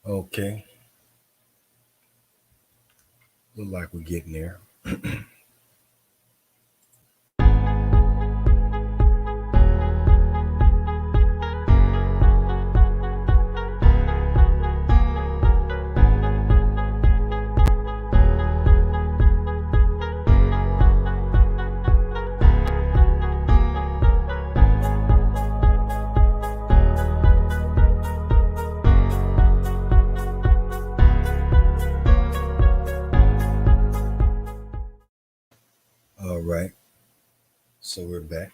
Okay, look like we're getting there. All right, so we're back.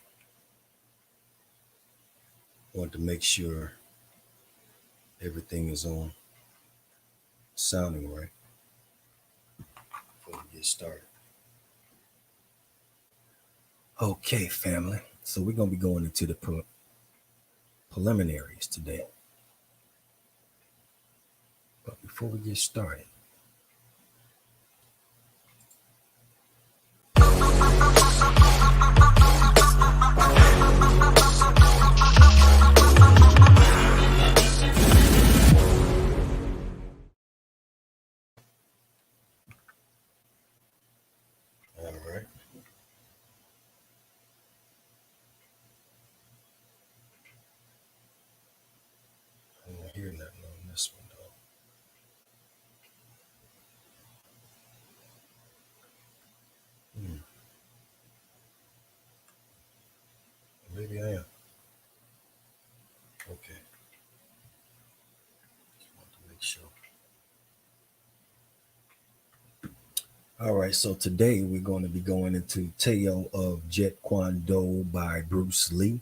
Want to make sure everything is on sounding right before we get started. Okay, family. So we're gonna be going into the preliminaries today. But before we get started, all right. I don't hear nothing on this one though. Maybe I am. Okay. Just want to make sure. All right, so today we're going to be going into TAO of Jeet Kune Do by Bruce Lee.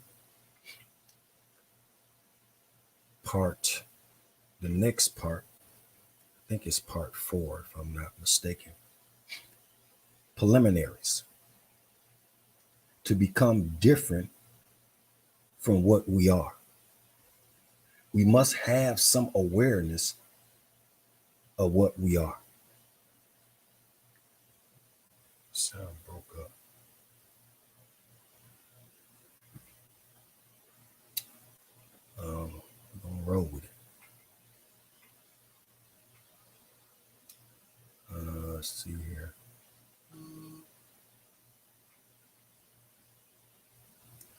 The next part, I think it's part 4, if I'm not mistaken. Preliminaries. To become different from what we are. We must have some awareness of what we are. Sound broke up. We're gonna roll with it. Let's see here.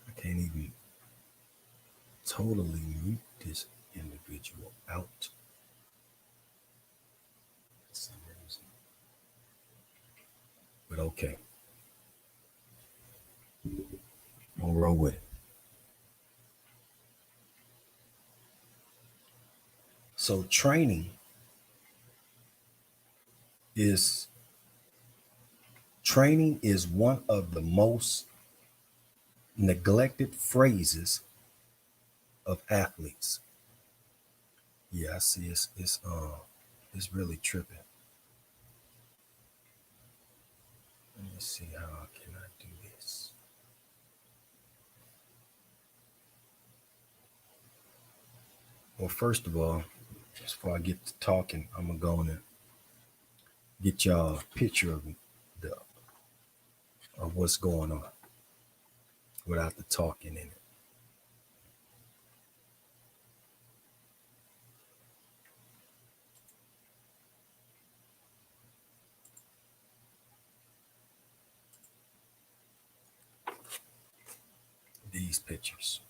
I can't even totally mute this individual out for some reason. But okay. We'll roll with it. So training is one of the most neglected phrases of athletes. Yeah, I see it's really tripping. Let me see how can I do this. Well, first of all, just before I get to talking, I'm gonna go and get y'all a picture of what's going on without the talking in it. These pictures.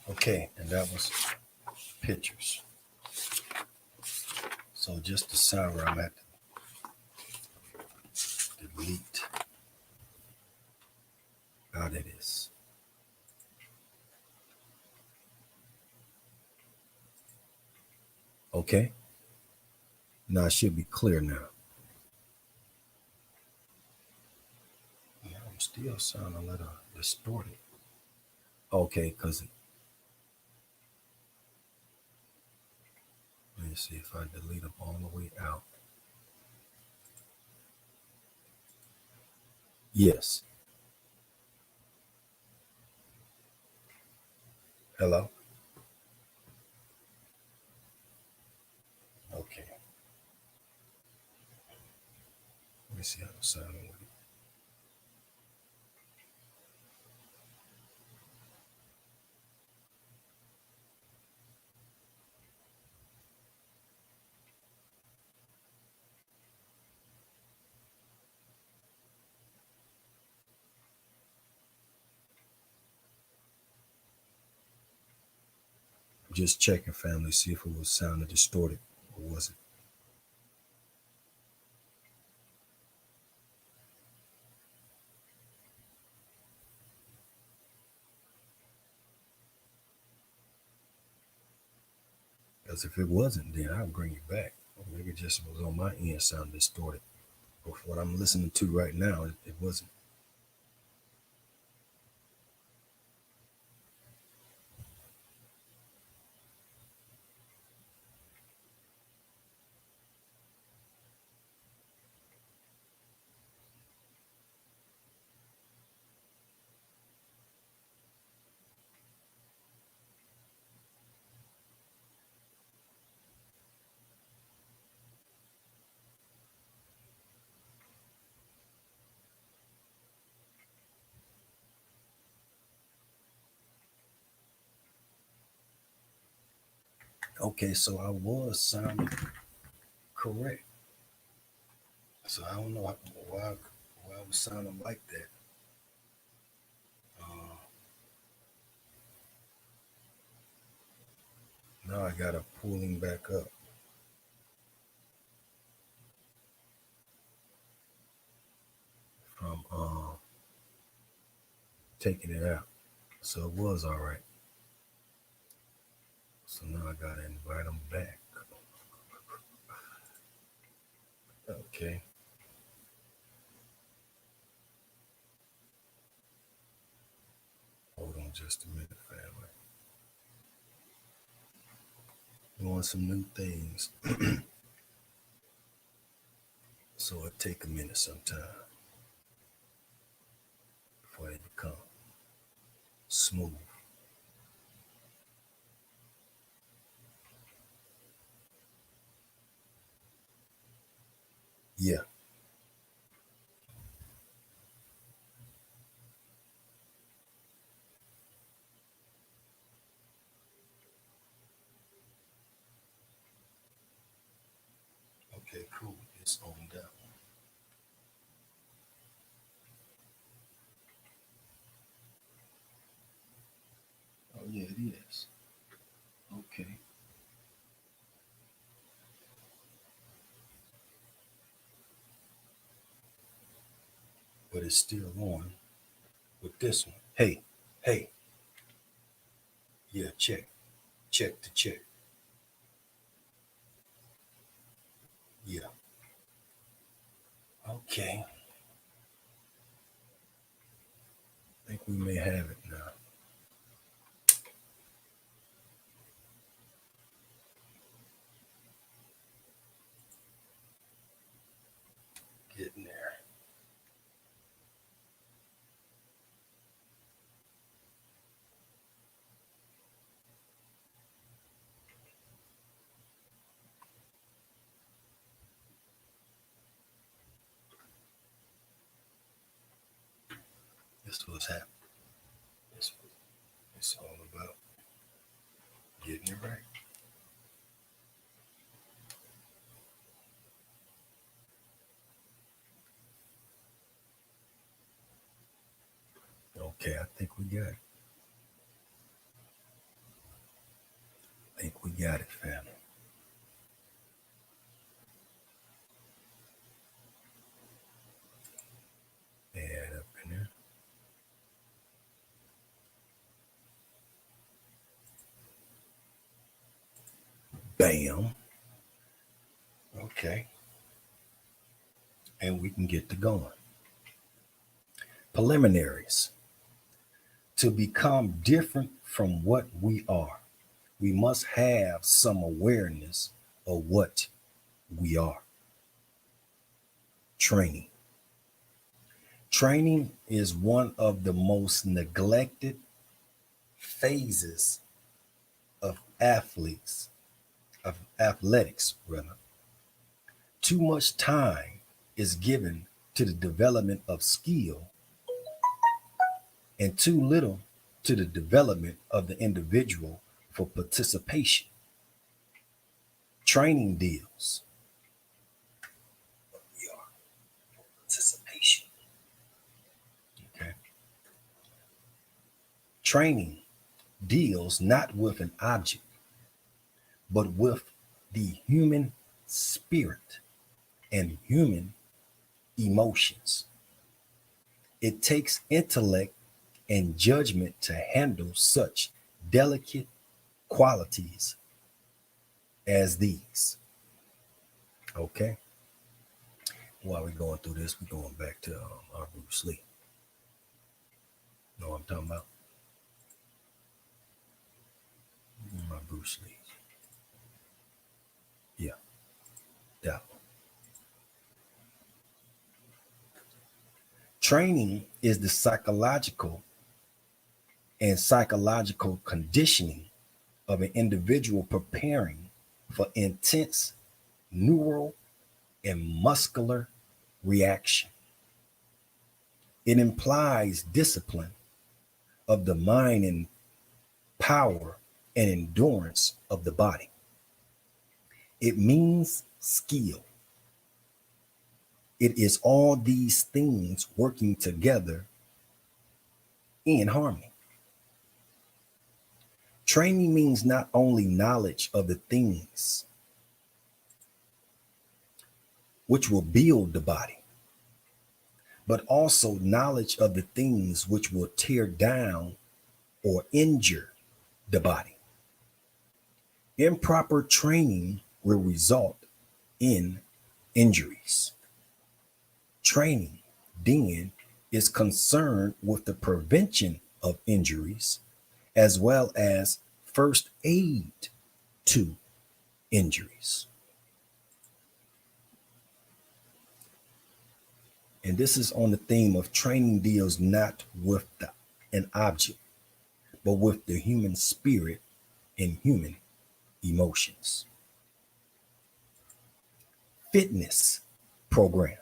Okay, and that was pictures. So just the sound where I'm at, delete out of this. Okay. Now it should be clear now. Yeah, I'm still sounding a little distorted. Okay, because let me see if I delete them all the way out. Yes. Hello? Okay. Let me see how I'm sounding with it. Just checking, family, see if it was sounding distorted or was it. Because if it wasn't, then I'll bring it back. Or maybe it just was on my end sounding distorted. But for what I'm listening to right now, it wasn't. Okay, so I was sounding correct. So I don't know why I was sounding like that. Uh, Now I got to pull him back up from taking it out. So it was all right. So now I got to invite him back. Okay. Hold on just a minute, family. We want some new things. So it take a minute sometime before they become smooth. Yeah. Okay, cool. It's on down. Oh yeah, it is. Okay. But it's still on with this one. Hey, hey. Yeah, check. Check to check. Yeah. Okay. I think we may have it now. Getting there. This was happening. It's all about getting it right. Okay, I think we got it. I think we got it, family. Bam. Okay. And we can get to going. Preliminaries. To become different from what we are, we must have some awareness of what we are. Training. Training is one of the most neglected phases of athletics rather. Too much time is given to the development of skill and too little to the development of the individual for participation. Training deals. We are participation. Okay. Training deals not with an object, but with the human spirit and human emotions. It takes intellect and judgment to handle such delicate qualities as these. Okay. While we're going through this, we're going back to our Bruce Lee. Know what I'm talking about? My Bruce Lee. Yeah, that one. Training is the psychological conditioning of an individual preparing for intense neural and muscular reaction. It implies discipline of the mind and power and endurance of the body. It means skill. It is all these things working together in harmony. Training means not only knowledge of the things which will build the body, but also knowledge of the things which will tear down or injure the body. Improper training will result in injuries. Training, then, is concerned with the prevention of injuries as well as first aid to injuries. And this is on the theme of training deals not with an object, but with the human spirit and human emotions. Fitness program.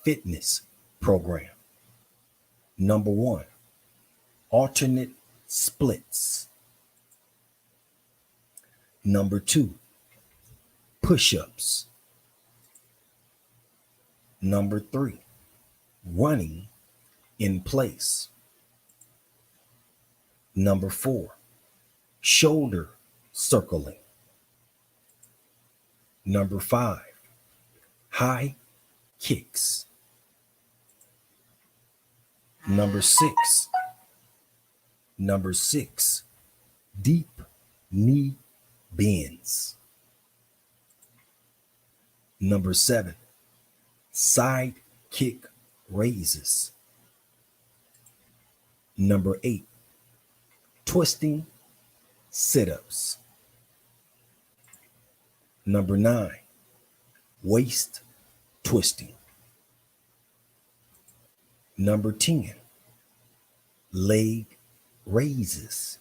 Fitness program. Number one, alternate splits. Number two, push-ups. Number three, running in place. Number four, shoulder circling. Number five, high kicks. Number six, deep knee bends. Number seven, side kick raises. Number eight, twisting sit-ups. Number nine, waist twisting. Number 10, leg raises.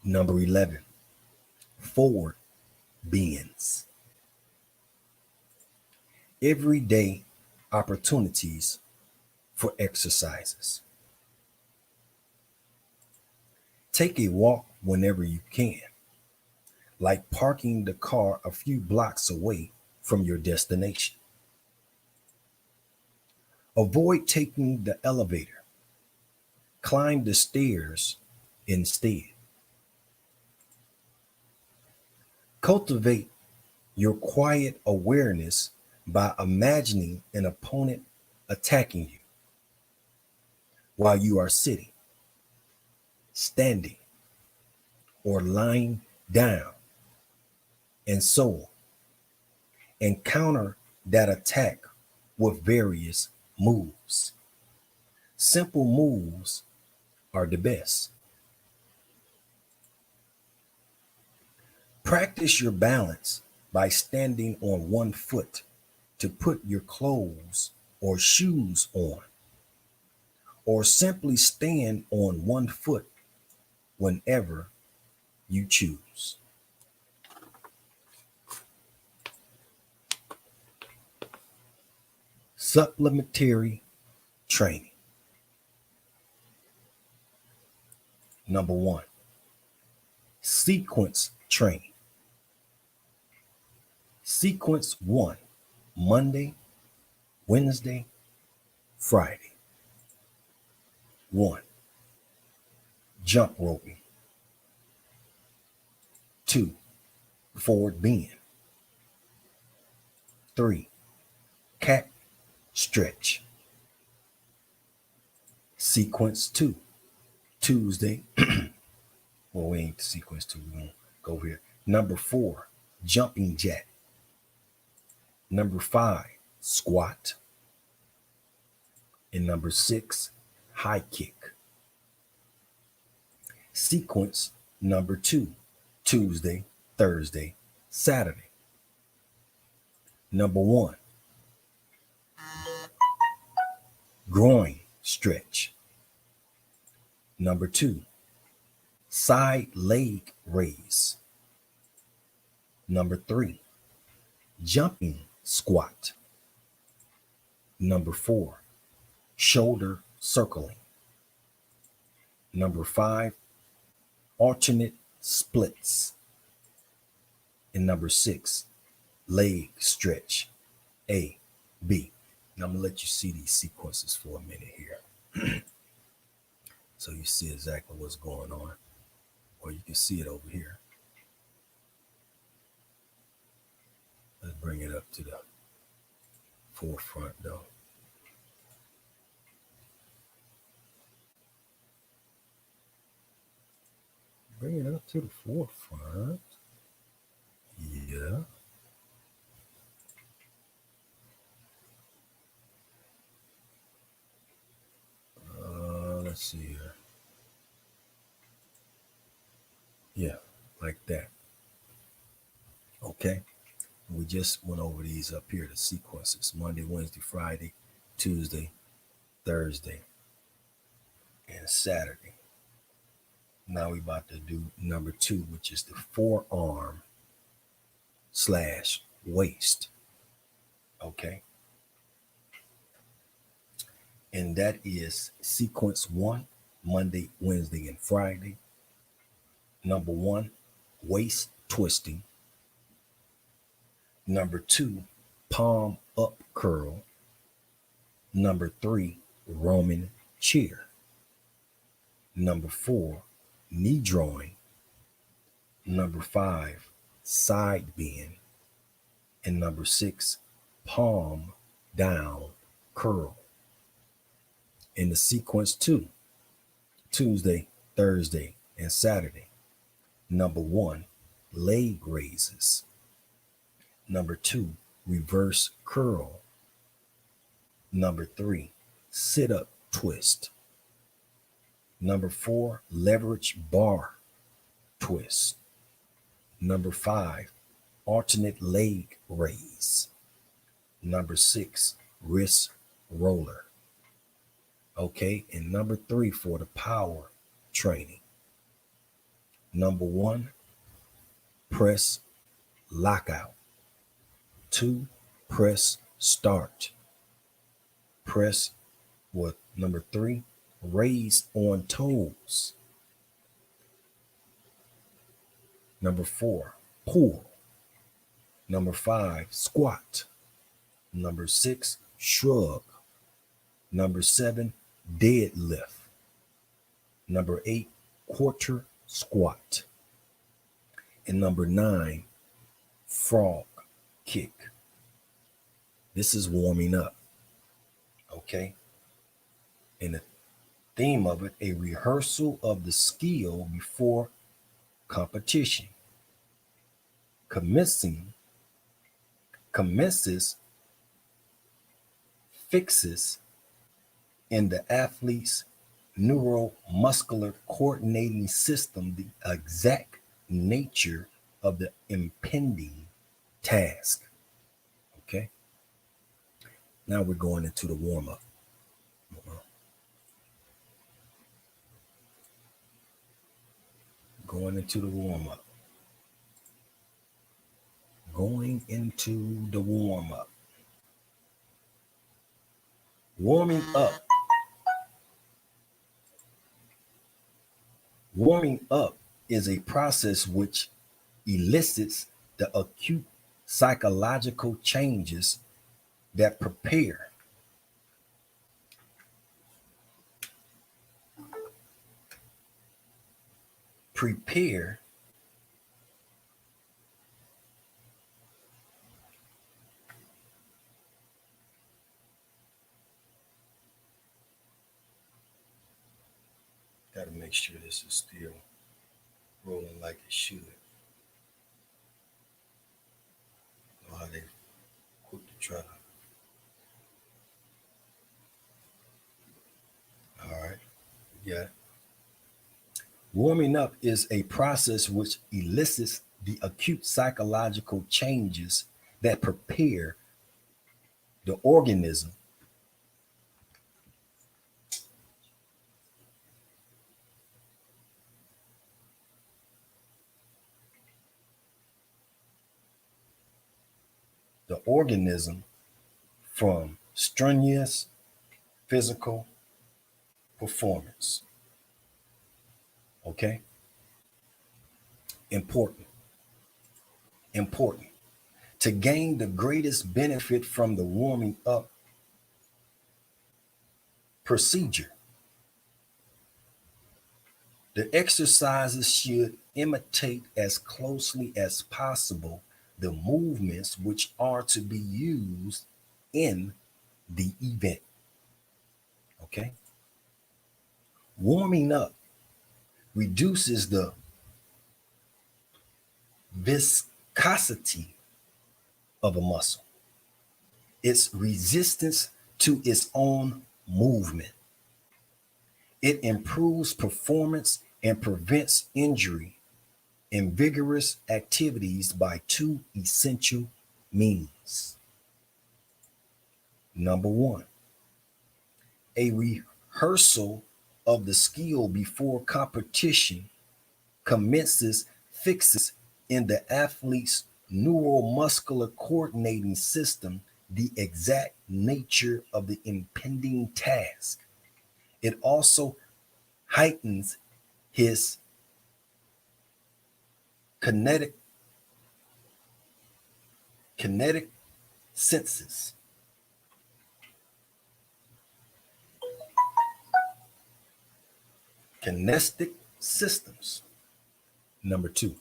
Number 11, forward bends. Everyday opportunities for exercises. Take a walk whenever you can, like parking the car a few blocks away from your destination. Avoid taking the elevator. Climb the stairs instead. Cultivate your quiet awareness by imagining an opponent attacking you while you are sitting, standing, or lying down, and so on, and counter that attack with various moves. Simple moves are the best. Practice your balance by standing on one foot to put your clothes or shoes on, or simply stand on one foot whenever you choose. Supplementary training. Number one, sequence training. Sequence one, Monday, Wednesday, Friday. One, jump roping. Two, forward bend. Three, cat stretch. Sequence two, Tuesday. Well, we ain't sequence two. We're gonna go here. Number four, jumping jack. Number five, squat. And number six, high kick. Sequence number two, Tuesday, Thursday, Saturday. Number one, groin stretch. Number two, side leg raise. Number three, jumping squat. Number four, shoulder circling. Number five, alternate splits. And number six, leg stretch. A, B. And I'm gonna let you see these sequences for a minute here. So you see exactly what's going on. Or you can see it over here. Let's bring it up to the forefront though. Bring it up to the forefront. Yeah. Let's see here. Yeah, like that. Okay. We just went over these up here, the sequences. Monday, Wednesday, Friday, Tuesday, Thursday, and Saturday. Now we're about to do number two, which is the forearm / waist. Okay. And that is sequence one, Monday, Wednesday, and Friday. Number one, waist twisting. Number two, palm up curl. Number three, Roman chair. Number four, knee drawing. Number five, side bend. And number six, palm down curl. In the sequence two, Tuesday, Thursday, and Saturday. Number one, leg raises. Number two, reverse curl. Number three, sit up twist. Number four, leverage bar twist. Number five, alternate leg raise. Number six, wrist roller. Okay, and number three for the power training. Number one, press lockout. Two, press start. Press with number three, raise on toes. Number four, pull. Number five, squat. Number six, shrug. Number seven, deadlift. Number eight, quarter squat. And number nine, frog kick. This is warming up. Okay. And the theme of it, a rehearsal of the skill before competition. Commences fixes in the athlete's neuromuscular coordinating system the exact nature of the impending task. Okay. Now we're going into the warm-up. Going into the warm-up. Going into the warm-up. Warming up. Warming up is a process which elicits the acute psychological changes that prepare got to make sure this is still rolling like it should. Know how they quick to try to. All right, yeah. Warming up is a process which elicits the acute psychological changes that prepare the organism from strenuous physical performance. Okay? Important. To gain the greatest benefit from the warming up procedure, the exercises should imitate as closely as possible the movements which are to be used in the event. Okay? Warming up reduces the viscosity of a muscle, its resistance to its own movement. It improves performance and prevents injury in vigorous activities by two essential means. Number one, a rehearsal of the skill before competition commences fixes in the athlete's neuromuscular coordinating system the exact nature of the impending task. It also heightens his kinetic senses. Kinesthetic systems. Number two,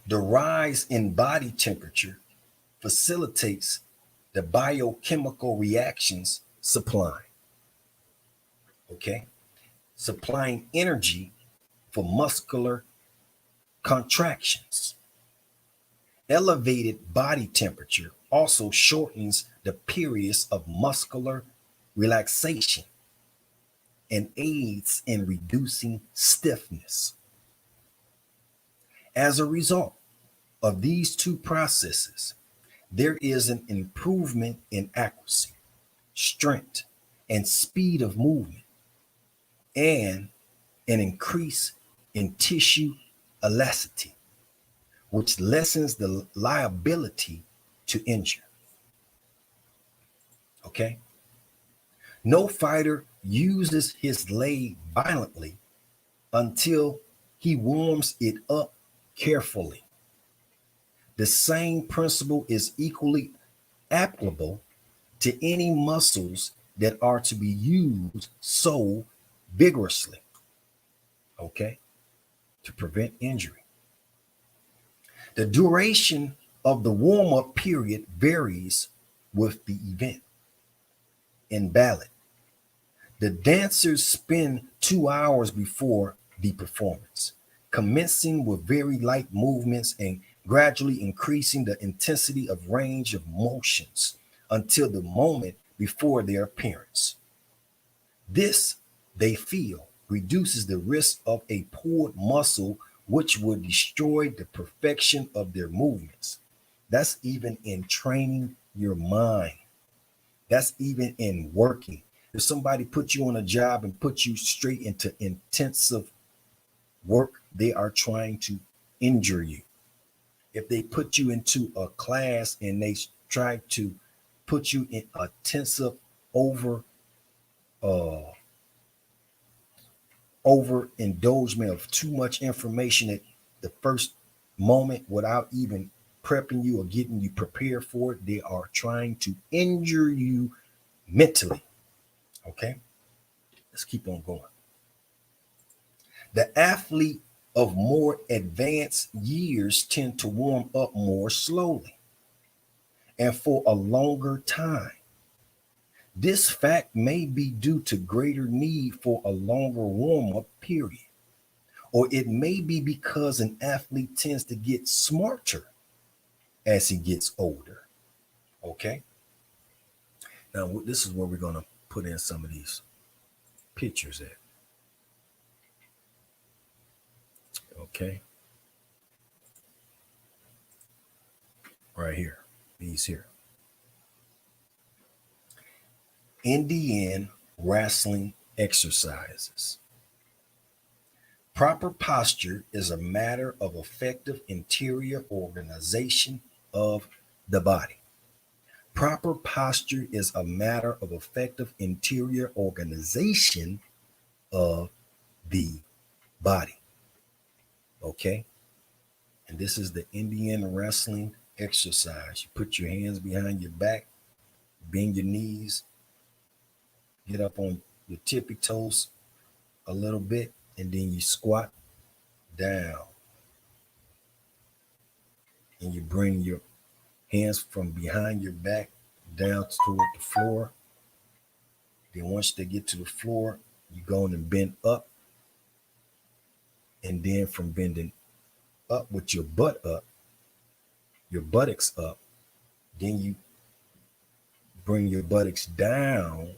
the rise in body temperature facilitates the biochemical reactions supplying. Okay? Supplying energy for muscular contractions. Elevated body temperature also shortens the periods of muscular relaxation and aids in reducing stiffness. As a result of these two processes, there is an improvement in accuracy, strength, and speed of movement, and an increase in tissue elasticity, which lessens the liability to injure. Okay? No fighter uses his leg violently until he warms it up carefully. The same principle is equally applicable to any muscles that are to be used so vigorously, okay, to prevent injury. The duration of the warm-up period varies with the event. In ballet, the dancers spend 2 hours before the performance, commencing with very light movements and gradually increasing the intensity of range of motions until the moment before their appearance. This, they feel, reduces the risk of a pulled muscle, which would destroy the perfection of their movements. That's even in training your mind. That's even in working. If somebody put you on a job and put you straight into intensive work, they are trying to injure you. If they put you into a class and they try to put you in intensive over uh overindulgence of too much information at the first moment without even prepping you or getting you prepared for it, they are trying to injure you mentally. Okay, let's keep on going. The athlete of more advanced years tend to warm up more slowly and for a longer time. This fact may be due to greater need for a longer warm-up period, or it may be because an athlete tends to get smarter as he gets older. Okay. Now, this is where we're going to put in some of these pictures at. Okay. Right here. These here. Indian wrestling exercises. Proper posture is a matter of effective interior organization of the body. Proper posture is a matter of effective interior organization of the body. Okay. And this is the Indian wrestling exercise. You put your hands behind your back, bend your knees, get up on your tippy toes a little bit, and then you squat down. And you bring your hands from behind your back down toward the floor. Then once they get to the floor, you go on and bend up. And then from bending up with your butt up, your buttocks up, then you bring your buttocks down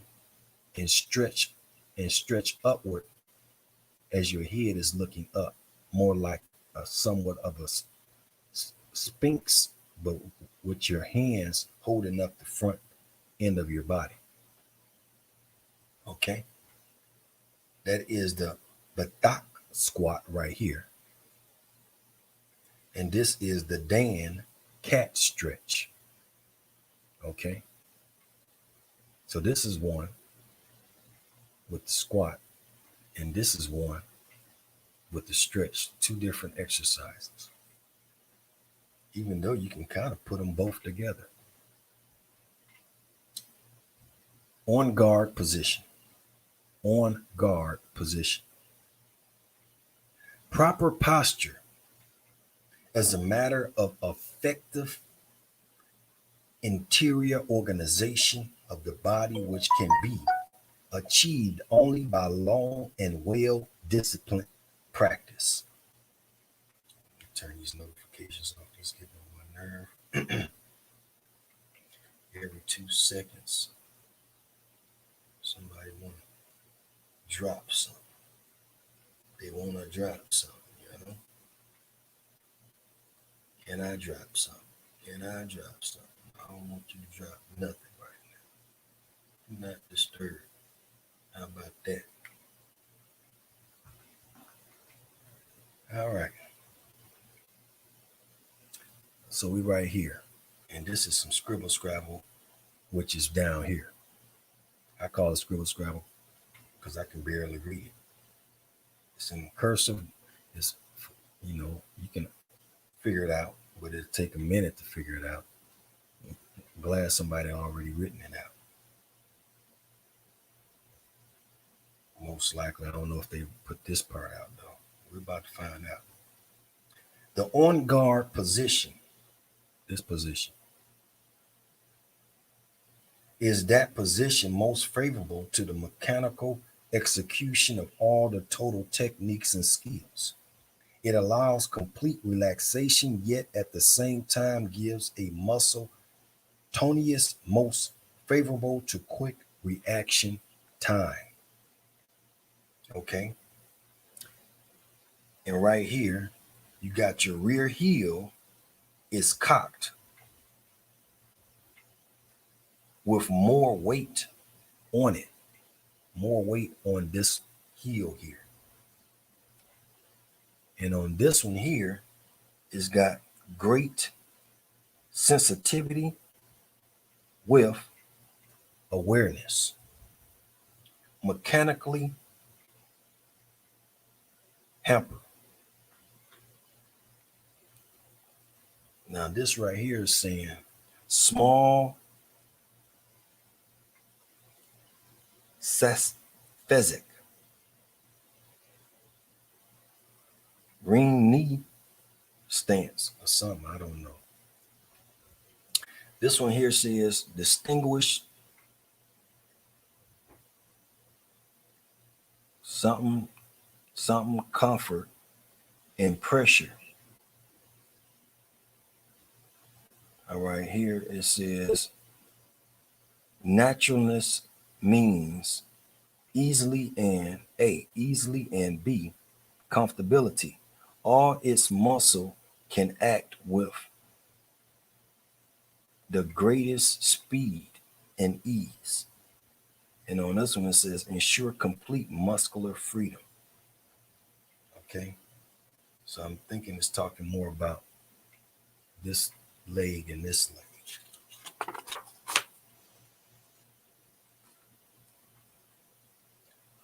and stretch upward as your head is looking up, more like a somewhat of a sphinx, but with your hands holding up the front end of your body. Okay, that is the Batak squat right here, and this is the Dan cat stretch. Okay, so this is one with the squat, and this is one with the stretch. Two different exercises, even though you can kind of put them both together. On guard position. On guard position. Proper posture as a matter of effective interior organization of the body, which can be achieved only by long and well disciplined practice. Turn these notifications off. These get on my nerve. Every 2 seconds, somebody want to drop something. They want to drop something, you know? Can I drop something? Can I drop something? I don't want you to drop nothing right now. Do not disturb. How about that? All right. So we right here. And this is some scribble scrabble, which is down here. I call it scribble scrabble because I can barely read it. It's in cursive. It's, you know, you can figure it out, but it'll take a minute to figure it out. I'm glad somebody already written it out. Most likely, I don't know if they put this part out though. We're about to find out. The on guard position, this position, is that position most favorable to the mechanical execution of all the total techniques and skills. It allows complete relaxation, yet at the same time gives a muscle tonius most favorable to quick reaction time. Okay. And right here, you got your rear heel is cocked with more weight on it, more weight on this heel here. And on this one here, it's got great sensitivity with awareness. Mechanically hamper. Now this right here is saying small pheasant, green knee stance or something, I don't know. This one here says distinguish something comfort and pressure. All right, here it says naturalness means easily and B, comfortability. All its muscle can act with the greatest speed and ease. And on this one, it says ensure complete muscular freedom. Okay. So I'm thinking it's talking more about this leg and this leg.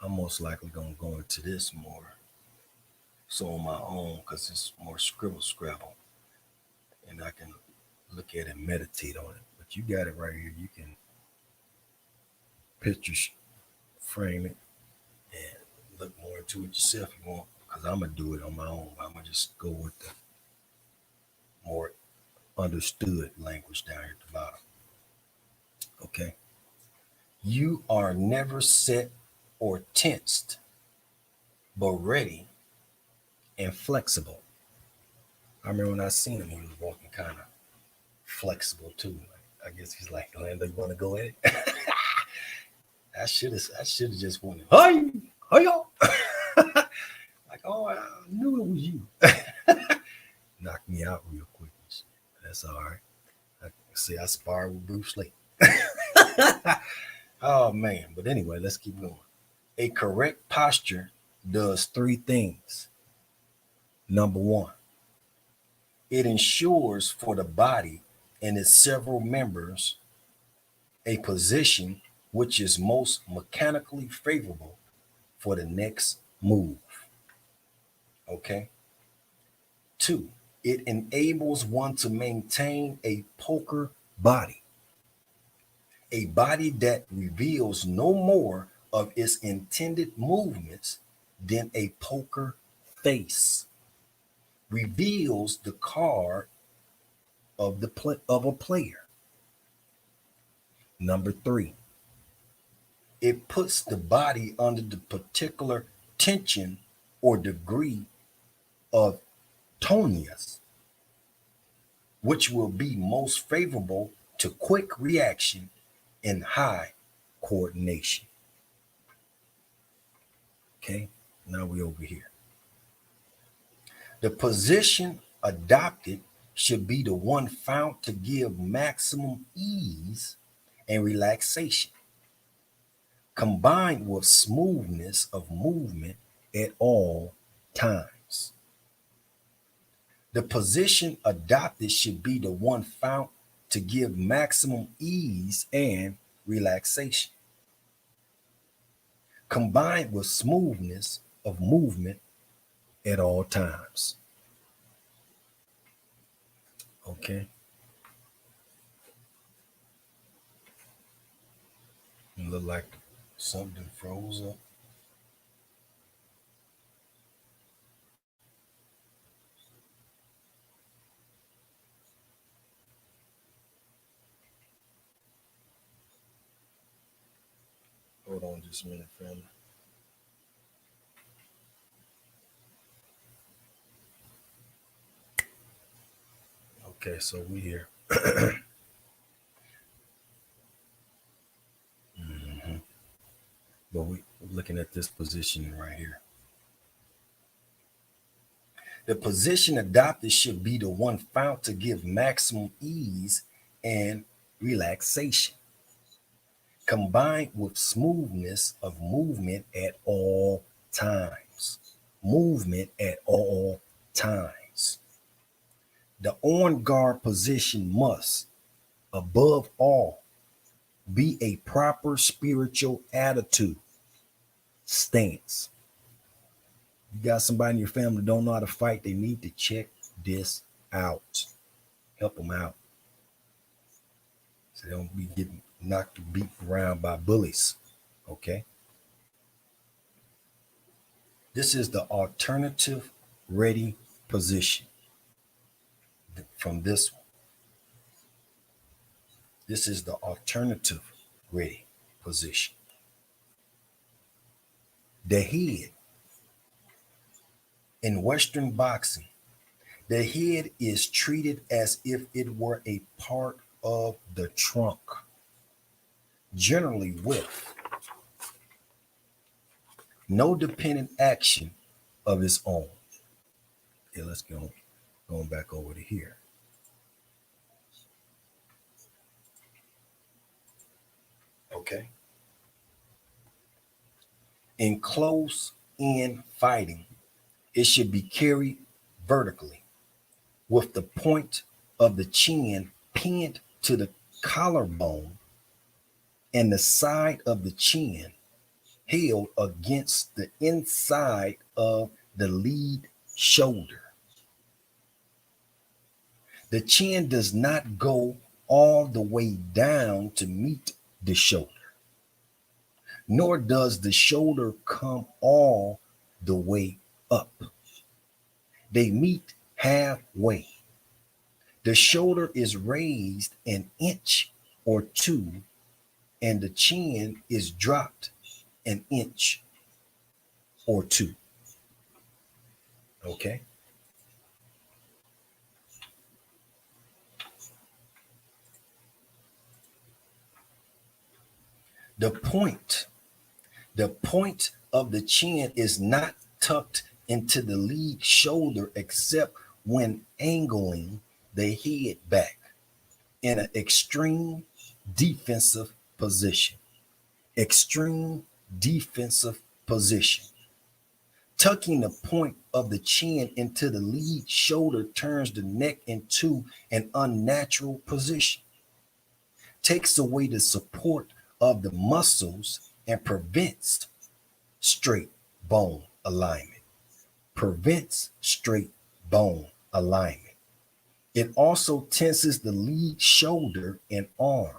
I'm most likely going to go into this more so on my own because it's more scribble scrabble and I can look at it and meditate on it. But you got it right here. You can picture frame it and look more into it yourself if you want, because I'm going to do it on my own. I'm going to just go with the more understood language down here at the bottom. Okay. You are never set or tensed, but ready and flexible. I remember when I seen him, he was walking kind of flexible too. I guess he's like, Lando, you want to go at it? I should have just went, hey, y'all. Like, oh, I knew it was you. Knocked me out real quick. That's all right. I sparred with Bruce Lee. Oh man, but anyway, let's keep going. A correct posture does three things. Number one, it ensures for the body and its several members a position which is most mechanically favorable for the next move. Okay. Two, it enables one to maintain a poker body, a body that reveals no more of its intended movements than a poker face reveals the card of a player. Number three, it puts the body under the particular tension or degree of tonius, which will be most favorable to quick reaction and high coordination. Okay, now we over here. The position adopted should be the one found to give maximum ease and relaxation, combined with smoothness of movement at all times. The position adopted should be the one found to give maximum ease and relaxation, combined with smoothness of movement at all times. Okay. It look like something froze up. Hold on just a minute, family. Okay, so we here. Mhm. But we're looking at this position right here. The position adopted should be the one found to give maximum ease and relaxation, combined with smoothness of movement at all times. Movement at all times. The on guard position must, above all, be a proper spiritual attitude, stance. You got somebody in your family don't know how to fight, they need to check this out. Help them out so they don't be getting knocked beat around by bullies. Okay. This is the alternative ready position from this one. This is the alternative ready position. The head in Western boxing, the head is treated as if it were a part of the trunk, generally with no dependent action of its own. Okay, let's go going back over to here. Okay. In close in fighting, it should be carried vertically with the point of the chin pinned to the collarbone and the side of the chin held against the inside of the lead shoulder. The chin does not go all the way down to meet the shoulder, nor does the shoulder come all the way up. They meet halfway. The shoulder is raised an inch or two, and the chin is dropped an inch or two. Okay. The point of the chin is not tucked into the lead shoulder except when angling the head back in an extreme defensive position. Extreme defensive position. Tucking the point of the chin into the lead shoulder turns the neck into an unnatural position, takes away the support of the muscles, and prevents straight bone alignment. Prevents straight bone alignment. It also tenses the lead shoulder and arm,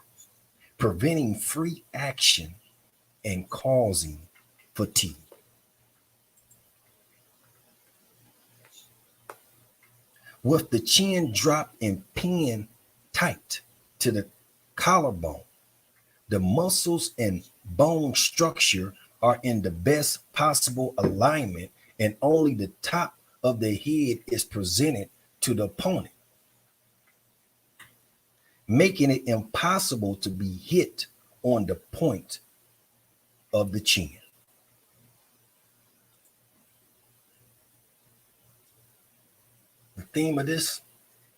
preventing free action and causing fatigue. With the chin dropped and pinned tight to the collarbone, the muscles and bone structure are in the best possible alignment, and only the top of the head is presented to the opponent, making it impossible to be hit on the point of the chin. The theme of this: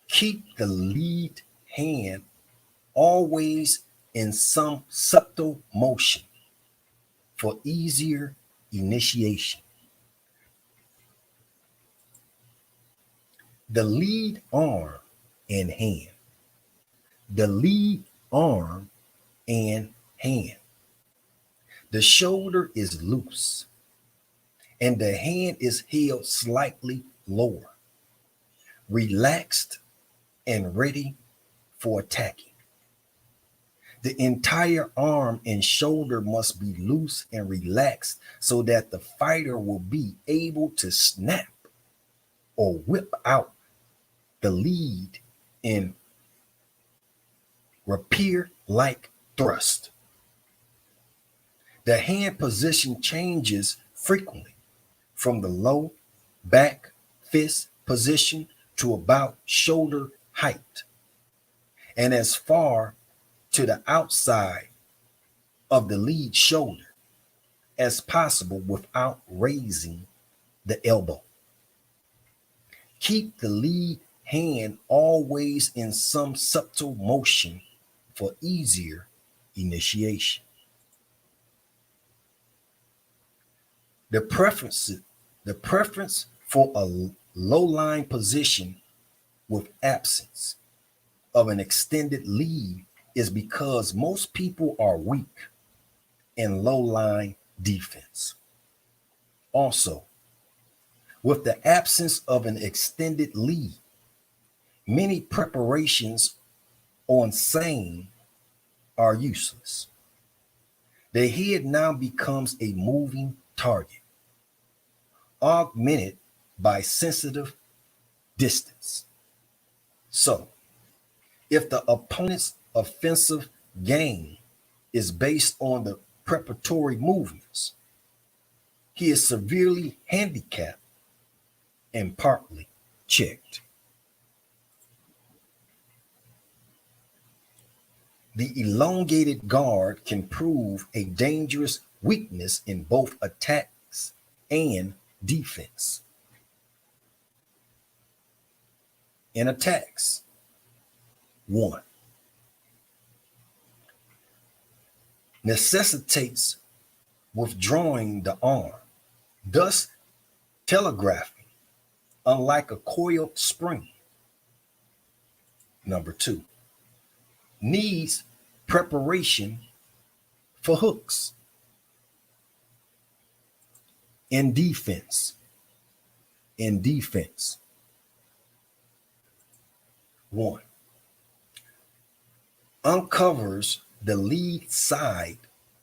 keep the lead hand always in some subtle motion for easier initiation. The lead arm and hand. The lead arm and hand. The shoulder is loose and the hand is held slightly lower, relaxed and ready for attacking. The entire arm and shoulder must be loose and relaxed so that the fighter will be able to snap or whip out the lead in rapier-like thrust. The hand position changes frequently from the low back fist position to about shoulder height and as far to the outside of the lead shoulder as possible without raising the elbow. Keep the lead hand always in some subtle motion for easier initiation. The preference for a low line position with absence of an extended lead is because most people are weak in low line defense. Also, with the absence of an extended lead, many preparations on sane are useless. The head now becomes a moving target, augmented by sensitive distance. So, if the opponent's offensive game is based on the preparatory movements, he is severely handicapped and partly checked. The elongated guard can prove a dangerous weakness in both attacks and defense. In attacks, 1, necessitates withdrawing the arm, thus telegraphing, unlike a coiled spring. Number 2, needs preparation for hooks. In defense, 1, uncovers the lead side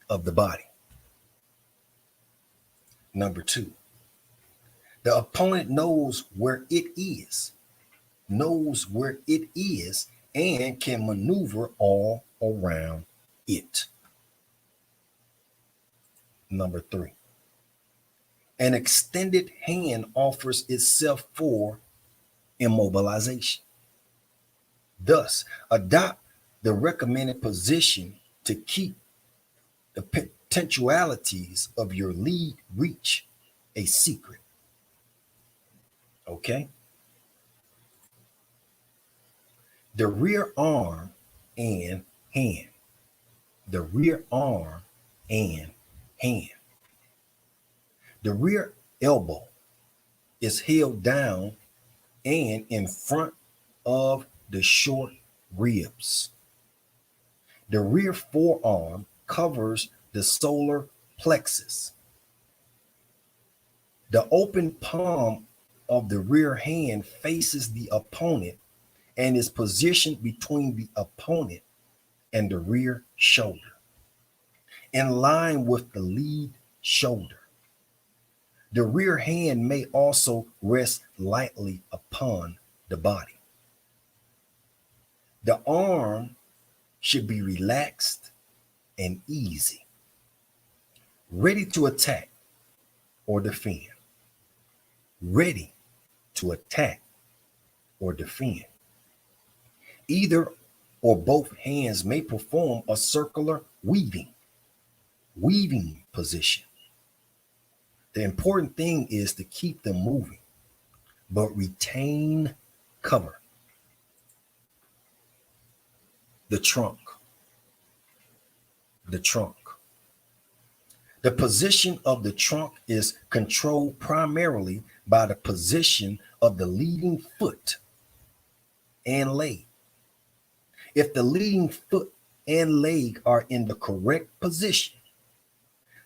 of the body. Number 2, the opponent knows where it is and can maneuver all around it. Number 3, an extended hand offers itself for immobilization. Thus, adopt the recommended position to keep the potentialities of your lead reach a secret. Okay? The rear arm and hand. The rear arm and hand. The rear elbow is held down and in front of the short ribs. The rear forearm covers the solar plexus. The open palm of the rear hand faces the opponent and is positioned between the opponent and the rear shoulder, in line with the lead shoulder. The rear hand may also rest lightly upon the body. The arm should be relaxed and easy, ready to attack or defend. Ready to attack or defend. Either or both hands may perform a circular weaving position. The important thing is to keep them moving, but retain cover. The trunk. The position of the trunk is controlled primarily by the position of the leading foot and leg. If the leading foot and leg are in the correct position,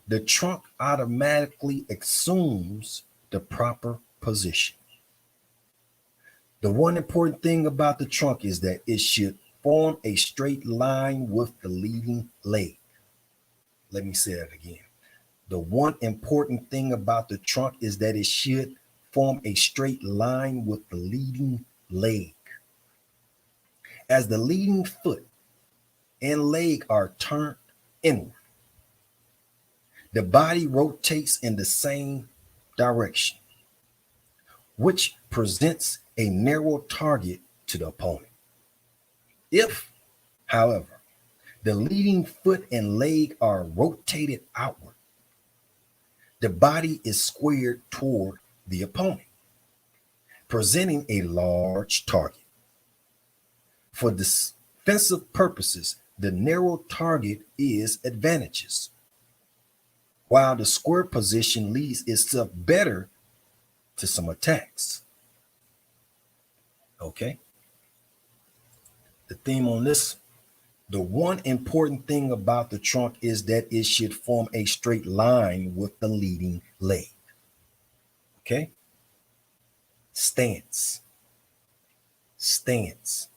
the trunk automatically assumes the proper position. The one important thing about the trunk is that it should form a straight line with the leading leg. Let me say that again. The one important thing about the trunk is that it should form a straight line with the leading leg. As the leading foot and leg are turned inward, the body rotates in the same direction, which presents a narrow target to the opponent. If, however, the leading foot and leg are rotated outward, the body is squared toward the opponent, presenting a large target. For defensive purposes, the narrow target is advantageous, while the square position leads itself better to some attacks. Okay? The theme on this, the one important thing about the trunk is that it should form a straight line with the leading leg. Okay? Stance. Stance.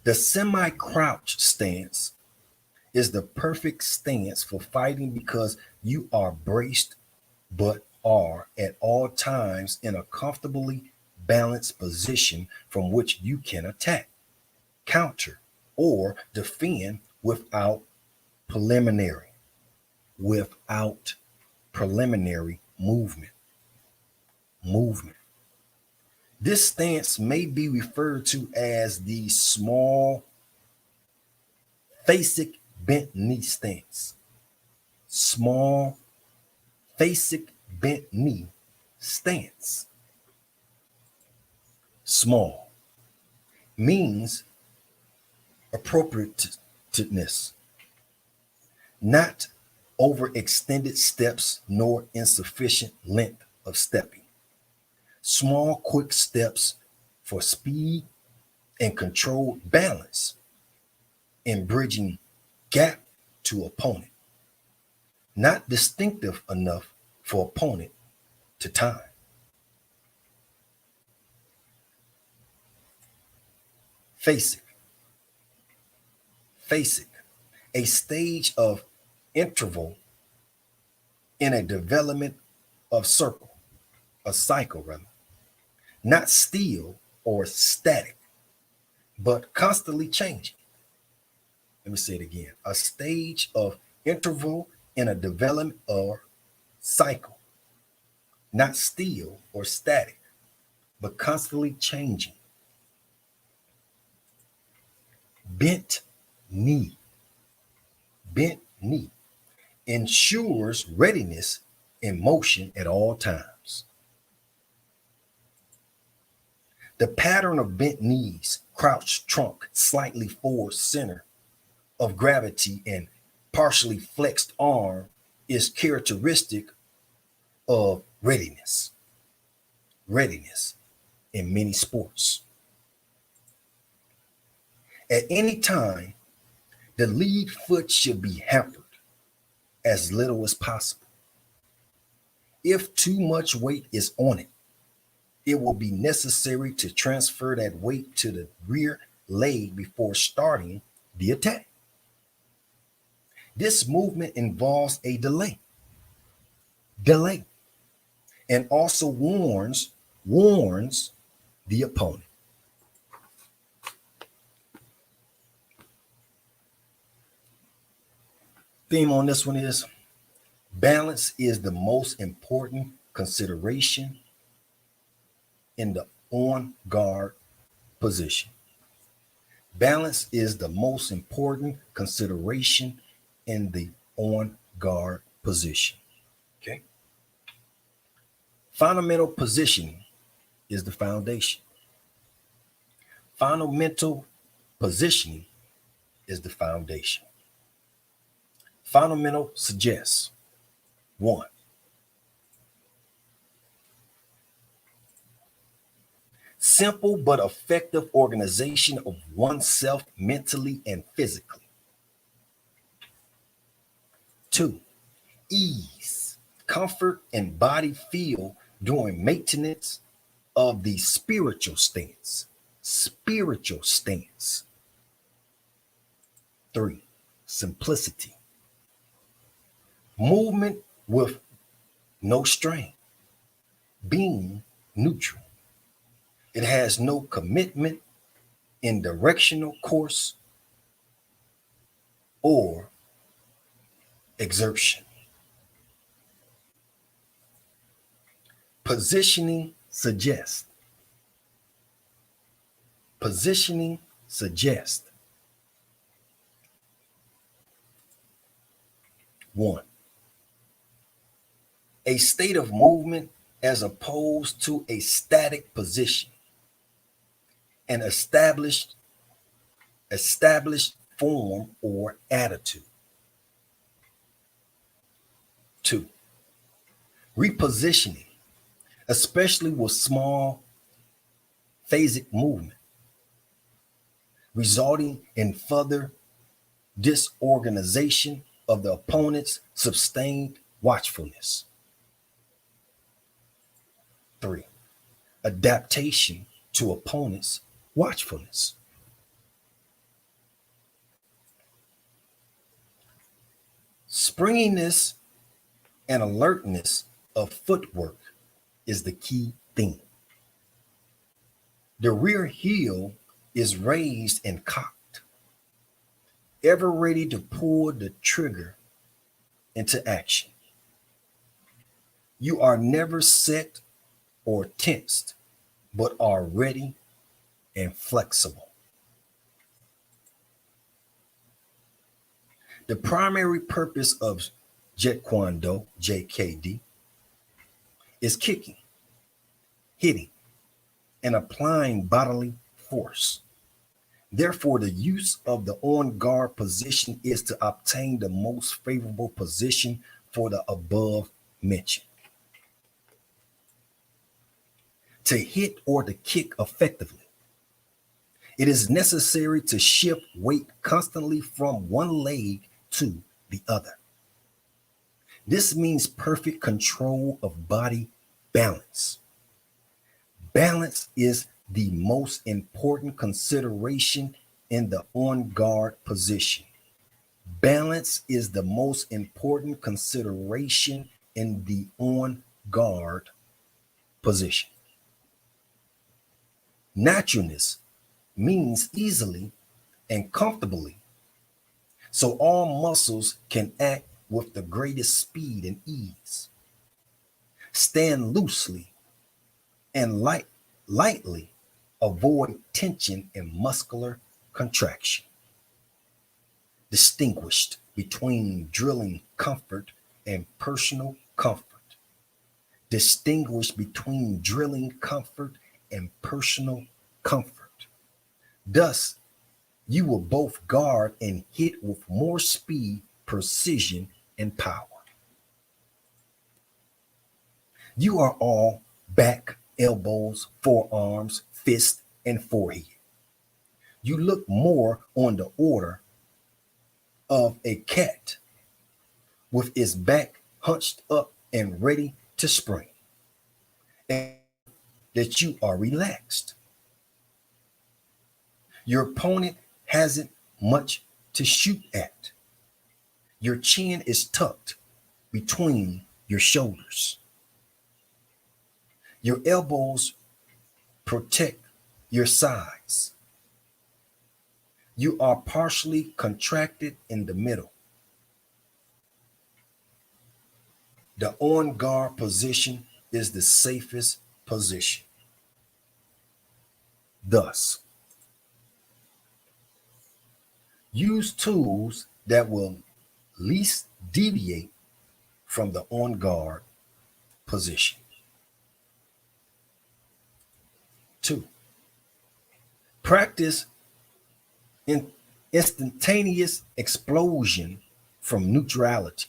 The semi-crouch stance is the perfect stance for fighting because you are braced but are at all times in a comfortably balanced position from which you can attack, counter, or defend without preliminary movement. This stance may be referred to as the small facet bent knee stance. Small facet bent knee stance. Small means appropriateness, not overextended steps nor insufficient length of stepping. Small, quick steps for speed and controlled balance in bridging gap to opponent. Not distinctive enough for opponent to time. Facet. Facet. A stage of interval in a development of a cycle rather. Not still or static, but constantly changing. Let me say it again. A stage of interval in a development or cycle. Not still or static, but constantly changing. Bent knee. Bent knee ensures readiness in motion at all times. The pattern of bent knees, crouched trunk, slightly forward center of gravity, and partially flexed arm is characteristic of readiness. Readiness in many sports. At any time, the lead foot should be hampered as little as possible. If too much weight is on it, it will be necessary to transfer that weight to the rear leg before starting the attack. This movement involves a delay, and also warns the opponent. Theme on this one is balance is the most important consideration in the on guard position. Balance is the most important consideration in the on guard position. Okay. Fundamental positioning is the foundation. Fundamental positioning is the foundation. Fundamental suggests 1. Simple but effective organization of oneself mentally and physically. 2. Ease, comfort, and body feel during maintenance of the spiritual stance. Spiritual stance. 3. Simplicity. Movement with no strain. Being neutral. It has no commitment in directional course or exertion. Positioning suggests. Positioning suggest: 1. A state of movement as opposed to a static position, an established form or attitude. 2. Repositioning, especially with small phasic movement, resulting in further disorganization of the opponent's sustained watchfulness. 3. Adaptation to opponent's watchfulness. Springiness and alertness of footwork is the key thing. The rear heel is raised and cocked, ever ready to pull the trigger into action. You are never set or tensed, but are ready and flexible. The primary purpose of Jeet Kune Do, JKD, is kicking, hitting, and applying bodily force. Therefore, the use of the on guard position is to obtain the most favorable position for the above mentioned. To hit or to kick effectively, it is necessary to shift weight constantly from one leg to the other. This means perfect control of body balance. Balance is the most important consideration in the on guard position. Balance is the most important consideration in the on guard position. Naturalness means easily and comfortably, so all muscles can act with the greatest speed and ease. Stand loosely and lightly, avoid tension and muscular contraction. Distinguished between drilling comfort and personal comfort. Distinguish between drilling comfort and personal comfort. Thus, you will both guard and hit with more speed, precision, and power. You are all back, elbows, forearms, fists, and forehead. You look more on the order of a cat with its back hunched up and ready to spring, and that you are relaxed. Your opponent hasn't much to shoot at. Your chin is tucked between your shoulders. Your elbows protect your sides. You are partially contracted in the middle. The on guard position is the safest position. Thus, use tools that will least deviate from the on guard position. 2. Practice instantaneous explosion from neutrality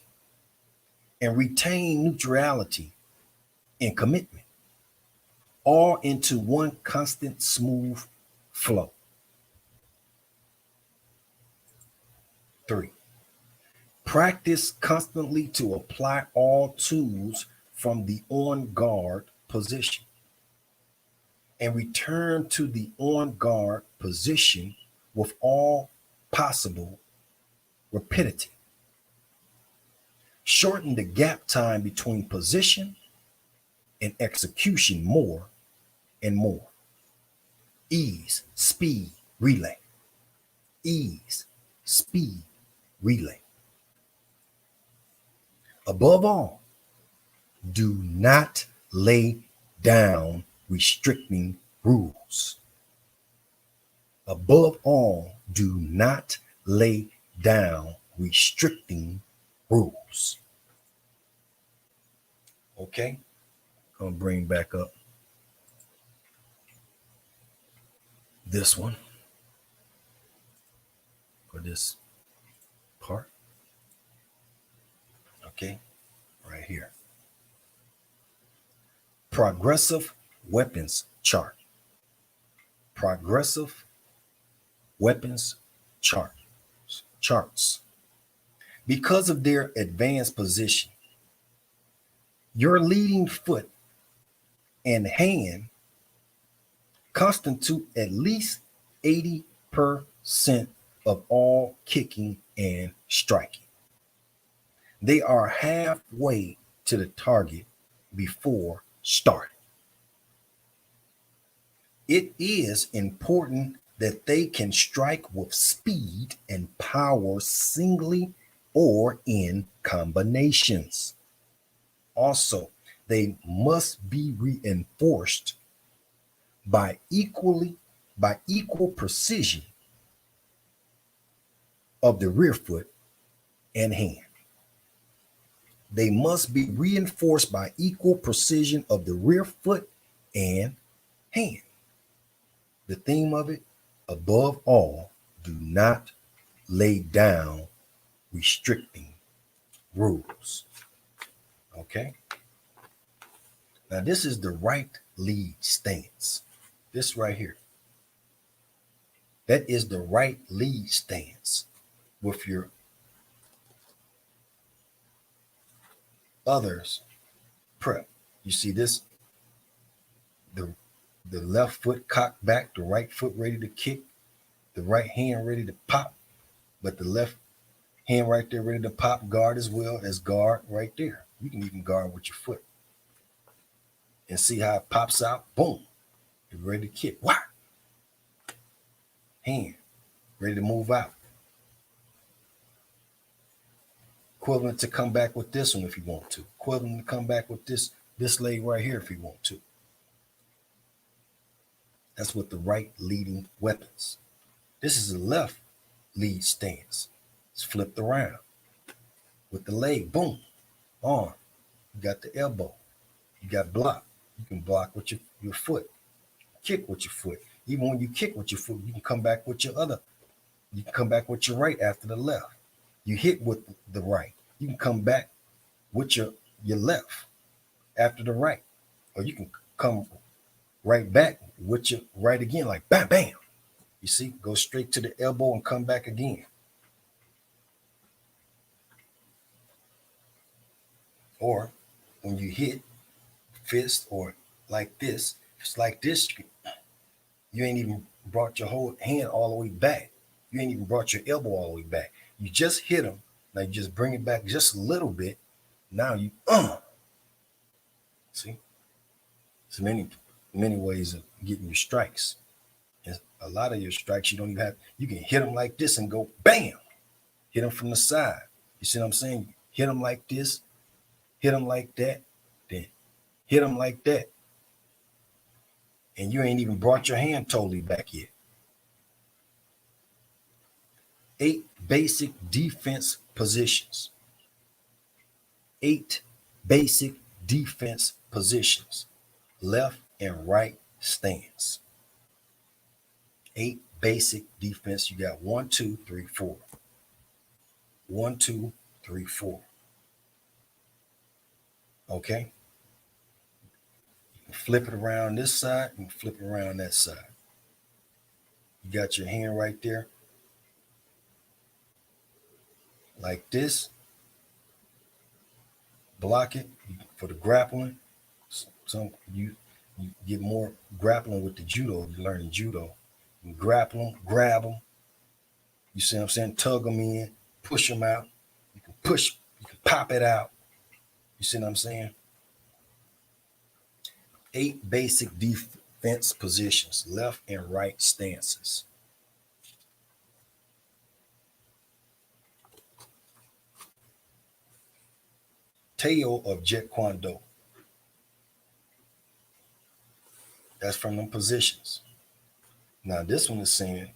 and retain neutrality and commitment, all into one constant smooth flow. 3. Practice constantly to apply all tools from the on guard position and return to the on guard position with all possible rapidity. Shorten the gap time between position and execution more and more. Ease, speed, relay. Ease, speed, relay. Above all, do not lay down restricting rules. Above all, do not lay down restricting rules. Okay, I'm gonna bring back up this one for this part. Okay, right here. Progressive weapons chart. Progressive weapons chart. Charts. Because of their advanced position, your leading foot and hand constitute at least 80% of all kicking and striking. They are halfway to the target before starting. It is important that they can strike with speed and power singly or in combinations. Also, they must be reinforced by equal precision of the rear foot and hand. They must be reinforced by equal precision of the rear foot and hand. The theme of it, above all, do not lay down restricting rules. Okay? Now, this is the right lead stance. This right here. That is the right lead stance with your others prep. You see this? The left foot cocked back, the right foot ready to kick, the right hand ready to pop, but the left hand right there ready to pop guard as well as guard right there. You can even guard with your foot. And see how it pops out? Boom. You're ready to kick. Whack. Hand ready to move out. Equivalent to come back with this one if you want to. Equivalent to come back with this leg right here if you want to. That's with the right leading weapons. This is the left lead stance. It's flipped around. With the leg, boom, arm. You got the elbow. You got block. You can block with your foot. Kick with your foot. Even when you kick with your foot, you can come back with your other. You can come back with your right after the left. You hit with the right. You can come back with your left after the right. Or you can come right back with your right again, like bam, bam. You see, go straight to the elbow and come back again. Or when you hit fist or like this, it's like this, you ain't even brought your whole hand all the way back. You ain't even brought your elbow all the way back. You just hit them. Now you just bring it back just a little bit. Now you, see? There's many ways of getting your strikes. And a lot of your strikes, you don't even have, you can hit them like this and go bam. Hit them from the side. You see what I'm saying? Hit them like this, hit them like that, then hit them like that. And you ain't even brought your hand totally back yet. 8 basic defense positions. 8 basic defense positions. Left and right stance. 8 basic defense. You got 1, 2, 3, 4. 1, 2, 3, 4. Okay? You can flip it around this side and flip it around that side. You got your hand right there. Like this. Block it for the grappling. Some you get more grappling with the judo. You learn judo. You grapple them, grab them. You see what I'm saying? Tug them in, push them out. You can push, you can pop it out. You see what I'm saying? 8 basic defense positions, left and right stances. TAO of Jeet Kune Do. That's from them positions. Now this one is saying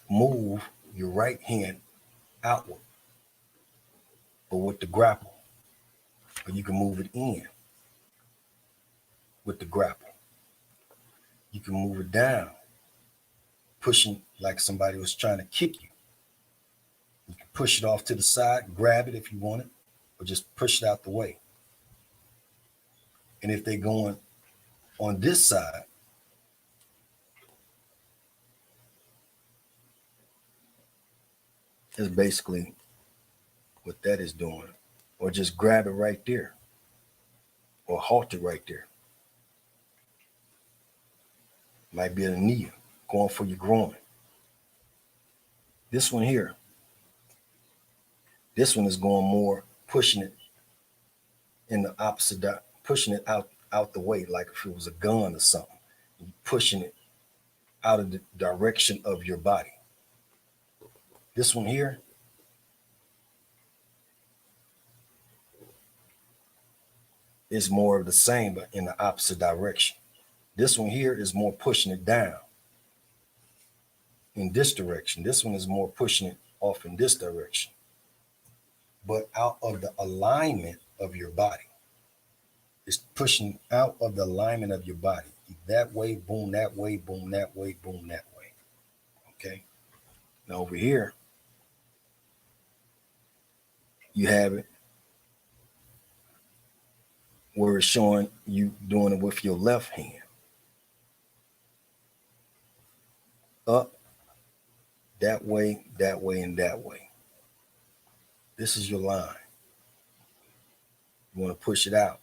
move your right hand outward, but with the grapple, or you can move it in with the grapple. You can move it down, pushing like somebody was trying to kick you. You can push it off to the side, grab it if you want it, or just push it out the way. And if they're going on this side, is basically what that is doing. Or just grab it right there, or halt it right there. Might be at a knee, going for your groin. This one here, this one is going more, pushing it in the opposite, pushing it out the way, like if it was a gun or something. You're pushing it out of the direction of your body. This one here is more of the same, but in the opposite direction. This one here is more pushing it down in this direction. This one is more pushing it off in this direction, but out of the alignment of your body. It's pushing out of the alignment of your body. That way, boom, that way, boom, that way, boom, that way. Okay. Now over here, you have it where it's showing you doing it with your left hand. Up, that way, and that way. This is your line. You want to push it out.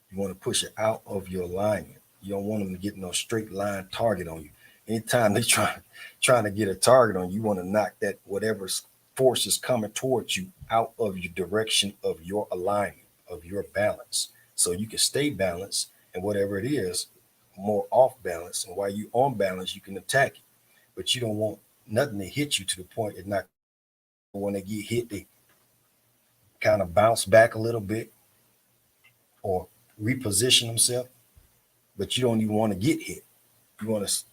You want to push it out of your alignment. You don't want them to get no straight line target on you. Anytime they trying to get a target on you, you want to knock that whatever force is coming towards you out of your direction of your alignment, of your balance. So you can stay balanced, and whatever it is, more off balance. And while you on balance, you can attack it. But you don't want nothing to hit you to the point it not. When they get hit, they kind of bounce back a little bit or reposition themselves. But you don't even want to get hit. You want to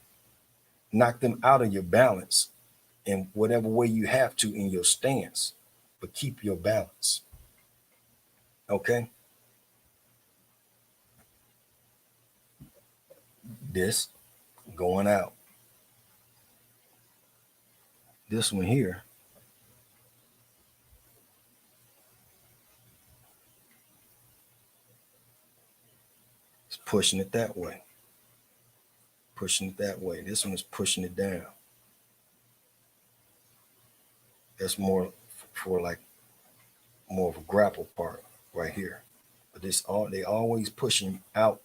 knock them out of your balance in whatever way you have to in your stance, but keep your balance. Okay. This going out. This one here is pushing it that way. Pushing it that way. This one is pushing it down. That's more for like more of a grapple part right here. But they always pushing out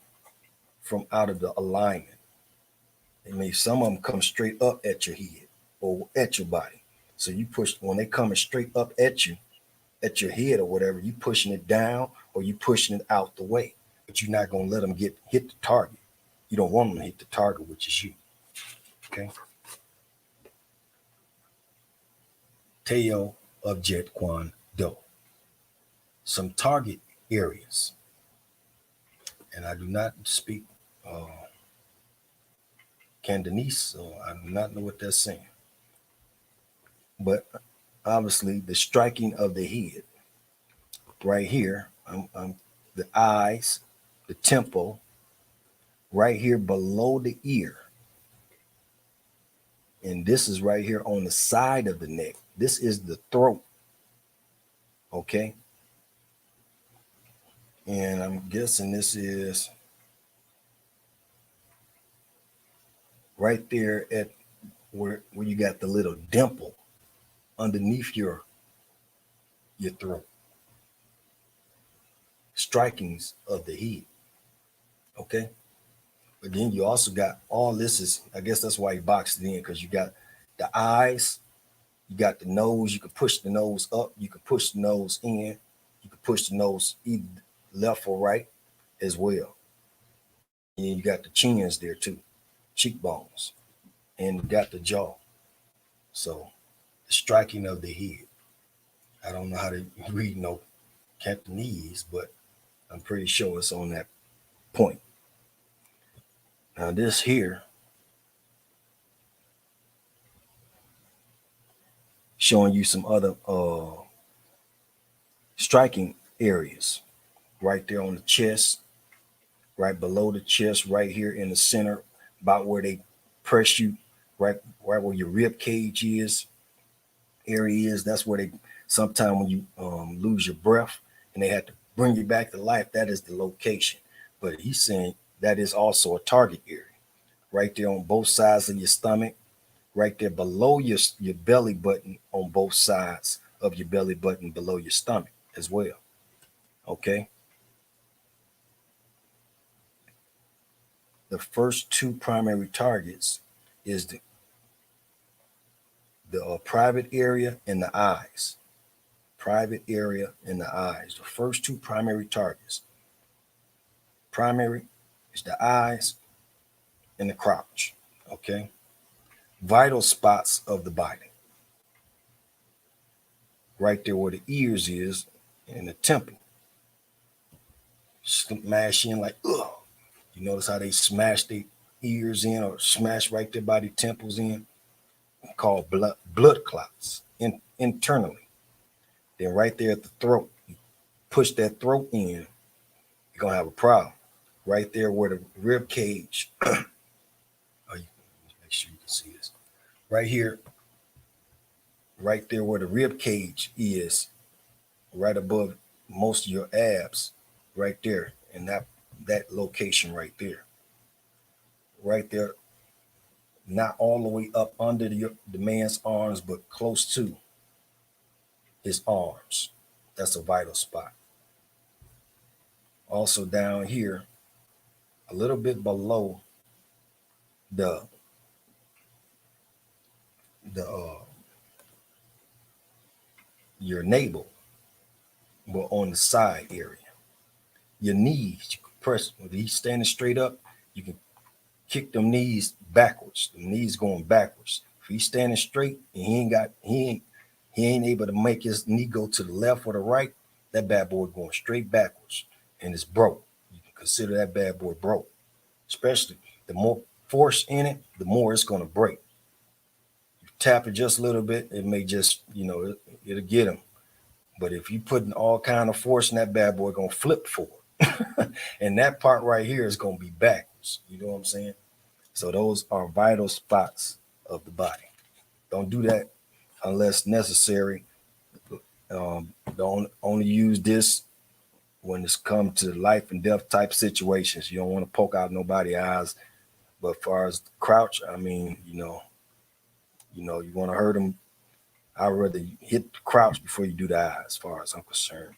from out of the alignment. I mean, some of them come straight up at your head or at your body. So you push when they coming straight up at you, at your head or whatever, you pushing it down or you pushing it out the way. But you're not gonna let them hit the target. You don't want them to hit the target, which is you. Okay. TAO of Jeet Kune Do. Some target areas. And I do not speak Cantonese, so I do not know what they're saying. But obviously, the striking of the head right here, the eyes, the temple, right here below the ear. And this is right here on the side of the neck. This is the throat. Okay. And I'm guessing this is right there at where you got the little dimple underneath your throat. Strikings of the head. Okay. But then you also got all this is, I guess that's why he boxed it in, because you got the eyes, you got the nose, you can push the nose up, you can push the nose in, you can push the nose either left or right as well. And you got the chins there too, cheekbones, and you got the jaw. So the striking of the head. I don't know how to read Cantonese, but I'm pretty sure it's on that point. Now this here showing you some other striking areas right there on the chest, right below the chest, right here in the center, about where they press you, right where your rib cage is, area is. That's where they sometimes when you lose your breath and they have to bring you back to life, that is the location. But he's saying that is also a target area, right there on both sides of your stomach, right there below your belly button, on both sides of your belly button, below your stomach as well. Okay. The first two primary targets is the private area and the eyes. Private area and the eyes. The first two primary targets. Primary is the eyes and the crotch. Okay. Vital spots of the body. Right there where the ears is and the temple. Smash in like, ugh. You notice how they smash their ears in or smash right there by the temples in? Called blood clots internally. Then right there at the throat, you push that throat in, you're gonna have a problem. Right there where the rib cage, oh, make sure you can see this. Right here, right there where the rib cage is, right above most of your abs, right there, and that location right there. Right there, not all the way up under the man's arms, but close to his arms. That's a vital spot. Also down here, a little bit below the the your navel, but on the side area. Your knees, you can press when he's standing straight up, you can kick them knees backwards. The knees going backwards. If he's standing straight and he ain't able to make his knee go to the left or the right, that bad boy going straight backwards and it's broke. You can consider that bad boy broke. Especially the more force in it, the more it's going to break. You tap it just a little bit, it may just, it'll get him. But if you putting all kind of force in that bad boy, gonna flip forward. And that part right here is gonna be backwards. You know what I'm saying? So those are vital spots of the body. Don't do that unless necessary. Don't only use this when it's come to life and death type situations. You don't want to poke out nobody's eyes. But as far as the crouch, I mean, you want to hurt them. I'd rather hit the crouch before you do the eyes, as far as I'm concerned.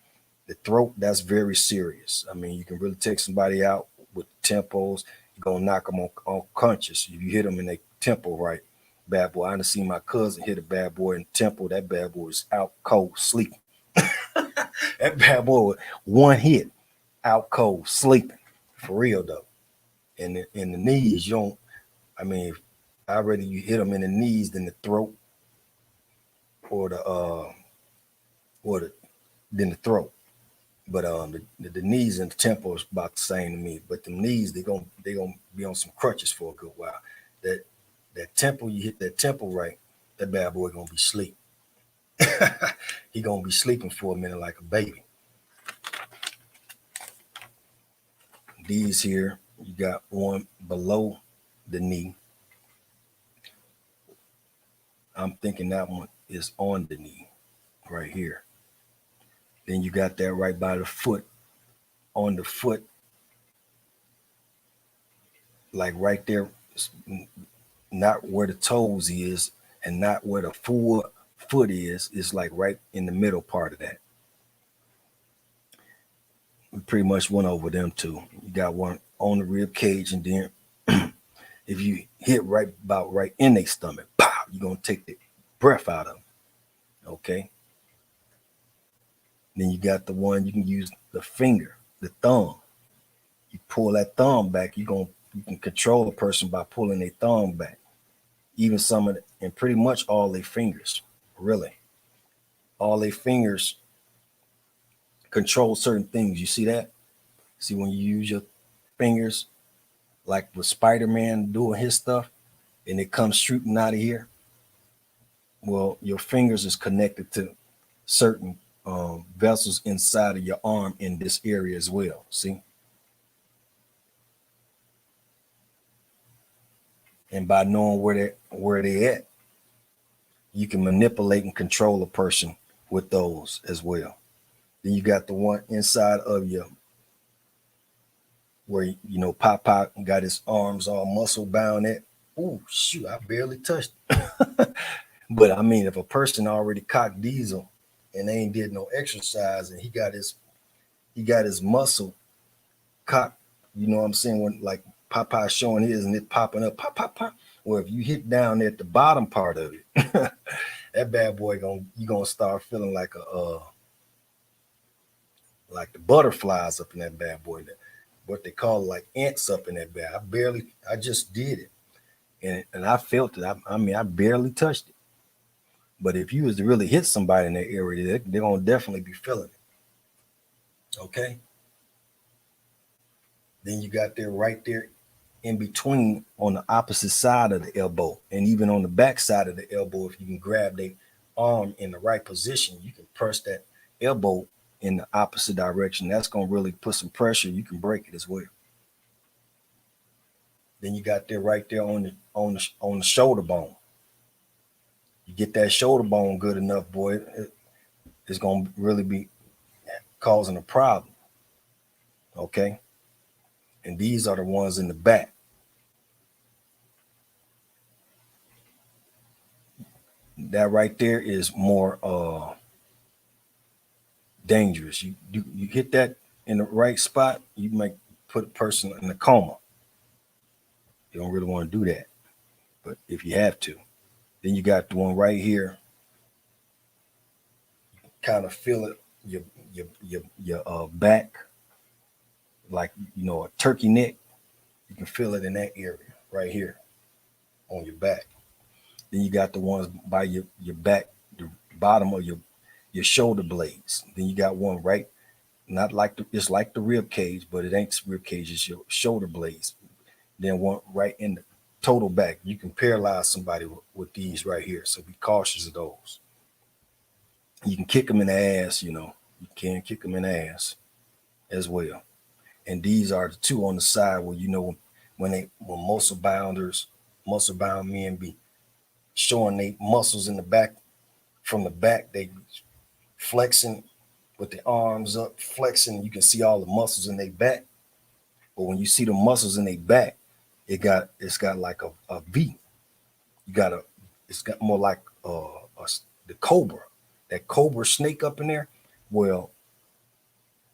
The throat, that's very serious. I mean, you can really take somebody out with tempos. You're going to knock them on conscious. If you hit them in their tempo right, bad boy. I done seen my cousin hit a bad boy in the tempo. That bad boy is out cold, sleeping. That bad boy, one hit, out cold, sleeping. For real, though. And in the knees, you don't, I mean, I'd rather you hit them in the knees than the throat or than the throat. But the knees and the tempo is about the same to me. But the knees, they gonna be on some crutches for a good while. That tempo, you hit that tempo right, that bad boy gonna be asleep. He gonna be sleeping for a minute like a baby. These here, you got one below the knee. I'm thinking that one is on the knee, right here. Then you got that right by the foot, on the foot, like right there, not where the toes is and not where the full foot is. It's like right in the middle part of that. We pretty much went over them two. You got one on the rib cage, and then if you hit right in their stomach, pow, you're gonna take the breath out of them. Okay. Then you got the one you can use the finger, the thumb. You pull that thumb back, you can control a person by pulling their thumb back. Even some of and pretty much all their fingers, really. All their fingers control certain things. You see that? See when you use your fingers, like with Spider-Man doing his stuff, and it comes shooting out of here. Well, your fingers is connected to certain vessels inside of your arm in this area as well. See, and by knowing where they at, you can manipulate and control a person with those as well. Then you got the one inside of you where Pop got his arms all muscle bound at. Oh shoot, I barely touched it. But I mean, if a person already cocked diesel and they ain't did no exercise and he got his muscle cocked, you know what I'm saying? When like Popeye showing his and it popping up, pop, pop, pop. Well, if you hit down at the bottom part of it, that bad boy you gonna start feeling like the butterflies up in that bad boy. What they call like ants up in that bad. I just did it, and I felt it. I mean, I barely touched it. But if you was to really hit somebody in that area, they're gonna definitely be feeling it. Okay. Then you got there right there in between on the opposite side of the elbow, and even on the back side of the elbow, if you can grab the arm in the right position, you can press that elbow in the opposite direction. That's gonna really put some pressure. You can break it as well. Then you got there right there on the shoulder bone. You get that shoulder bone good enough, boy, it's gonna really be causing a problem. Okay, and these are the ones in the back. That right there is more dangerous. You hit that in the right spot, you might put a person in a coma. You don't really want to do that, but if you have to, then you got the one right here. Kind of feel it your back, like a turkey neck. You can feel it in that area right here on your back. Then you got the ones by your back, the bottom of your shoulder blades. Then you got one right, not like it's like the rib cage, but it ain't rib cage. It's your shoulder blades. Then one right in the total back. You can paralyze somebody with these right here. So be cautious of those. You can kick them in the ass. You can kick them in the ass as well. And these are the two on the side where when muscle bound men be showing they muscles in the back. From the back, they flexing with the arms up, flexing. You can see all the muscles in their back. But when you see the muscles in their back, it's got like a V. It's got more like the cobra, that cobra snake up in there. Well,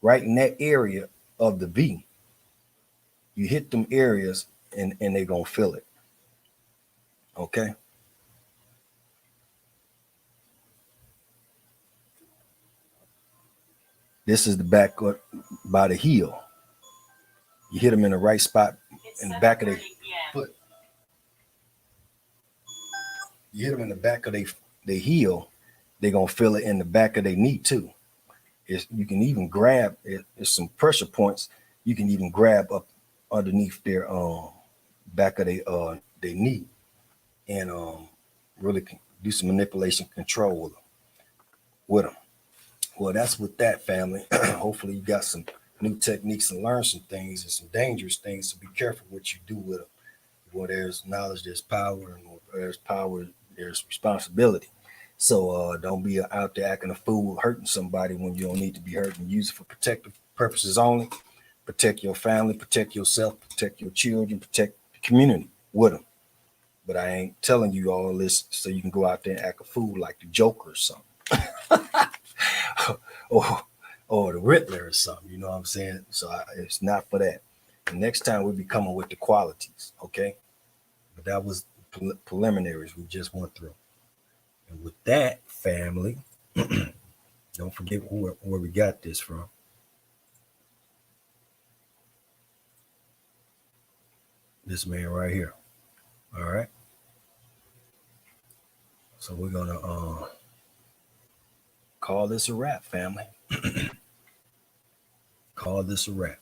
right in that area of the V, you hit them areas and they're gonna feel it. Okay. This is the back by the heel. You hit them in the right spot in the back of their foot. You hit them in the back of their heel, they're gonna feel it in the back of their knee too. You can even grab it. There's some pressure points. You can even grab up underneath their back of their knee and really do some manipulation control with them. Well, that's with that, family. Hopefully you got some new techniques and learn some things and some dangerous things. So be careful what you do with them. Where there's knowledge, there's power, and where there's power, there's responsibility. So don't be out there acting a fool, hurting somebody when you don't need to be hurting. Use it for protective purposes only. Protect your family, protect yourself, protect your children, protect the community with them. But I ain't telling you all this so you can go out there and act a fool like the Joker or something. or the Riddler or something, you know what I'm saying? So it's not for that. And next time we'll be coming with the qualities, okay? But that was preliminaries we just went through. And with that, family, don't forget where we got this from. This man right here. All right. So we're gonna call this a wrap, family. Call this a wrap.